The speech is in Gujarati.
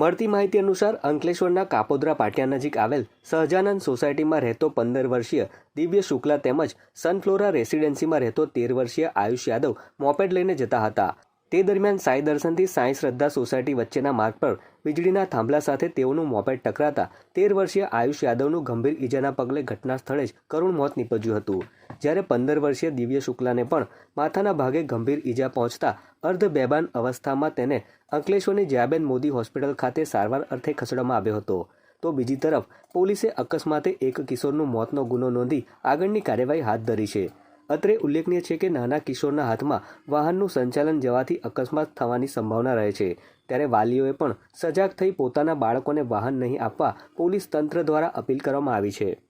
મળતી માહિતી અનુસાર અંકલેશ્વરના કાપોદ્રા પાટિયા નજીક આવેલ સહજાનંદ સોસાયટીમાં રહેતો 15 વર્ષીય દિવ્ય શુક્લા તેમજ સનફ્લોરા રેસિડેન્સીમાં રહેતો 13 વર્ષીય આયુષ યાદવ મોપેડ લઈને જતા હતા. તે દરમિયાન સાઈ દર્શનથી સાઈ શ્રદ્ધા સોસાયટી વચ્ચેના માર્ગ પર વીજળીના થાંભલા સાથે તેઓનું મોપેડ ટકરાતા 13 વર્ષીય આયુષ યાદવનું ગંભીર ઈજાના પગલે ઘટના સ્થળે જ કરુણ મોત નીપજ્યું હતું. જ્યારે 15 વર્ષીય દિવ્ય શુક્લાને પણ માથાના ભાગે ગંભીર ઈજા પહોંચતા અર્ધ બેભાન અવસ્થામાં તેને અંકલેશ્વરની જયાબેન મોદી હોસ્પિટલ ખાતે સારવાર અર્થે ખસેડવામાં આવ્યો હતો. તો બીજી તરફ પોલીસે અકસ્માતે એક કિશોરનું મોતનો ગુનો નોંધી આગળની કાર્યવાહી હાથ ધરી છે. અત્રે ઉલ્લેખનીય છે કે નાના કિશોરના હાથમાં વાહનનું સંચાલન જવાથી અકસ્માત થવાની સંભાવના રહે છે. ત્યારે વાલીઓએ પણ સજાગ થઈ પોતાના બાળકોને વાહન નહીં આપવા પોલીસ તંત્ર દ્વારા અપીલ કરવામાં આવી છે.